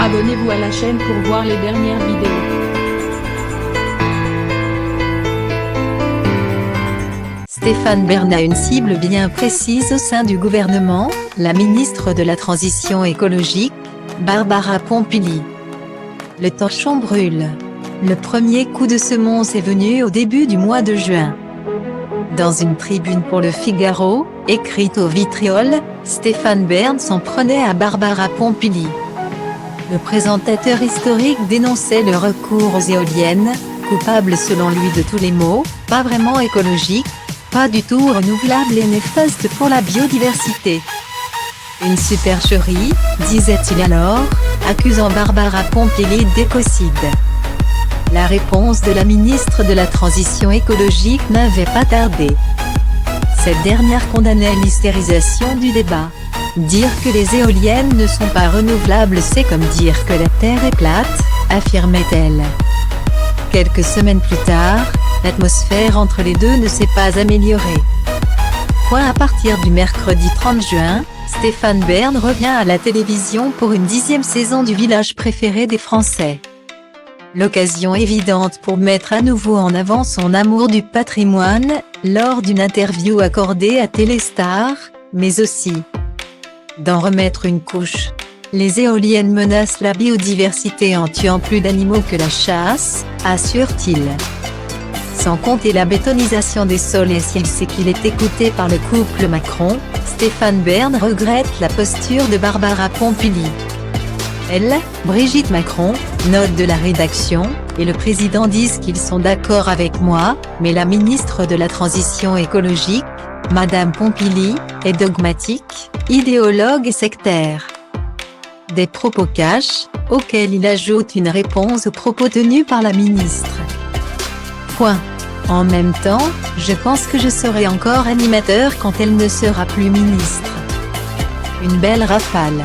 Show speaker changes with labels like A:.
A: Abonnez-vous à la chaîne pour voir les dernières vidéos.
B: Stéphane Bern a une cible bien précise au sein du gouvernement, la ministre de la Transition écologique, Barbara Pompili. Le torchon brûle. Le premier coup de semonce est venu au début du mois de juin. Dans une tribune pour Le Figaro, écrite au vitriol, Stéphane Bern s'en prenait à Barbara Pompili. Le présentateur historique dénonçait le recours aux éoliennes, coupable selon lui de tous les maux, pas vraiment écologique, pas du tout renouvelable et néfaste pour la biodiversité. Une supercherie, disait-il alors, accusant Barbara Pompili d'écocide. La réponse de la ministre de la Transition écologique n'avait pas tardé. Cette dernière condamnait l'hystérisation du débat. Dire que les éoliennes ne sont pas renouvelables, c'est comme dire que la Terre est plate, affirmait-elle. Quelques semaines plus tard, l'atmosphère entre les deux ne s'est pas améliorée. À partir du mercredi 30 juin, Stéphane Bern revient à la télévision pour une 10e saison du village préféré des Français. L'occasion évidente pour mettre à nouveau en avant son amour du patrimoine, lors d'une interview accordée à Téléstar, mais aussi d'en remettre une couche. Les éoliennes menacent la biodiversité en tuant plus d'animaux que la chasse, assure-t-il. Sans compter la bétonisation des sols, et s'il sait qu'il est écouté par le couple Macron, Stéphane Bern regrette la posture de Barbara Pompili. Elle, Brigitte Macron, note de la rédaction, et le président disent qu'ils sont d'accord avec moi, mais la ministre de la Transition écologique, Madame Pompili, est dogmatique, idéologue et sectaire. Des propos cash, auxquels il ajoute une réponse aux propos tenus par la ministre. En même temps, je pense que je serai encore animateur quand elle ne sera plus ministre. Une belle rafale.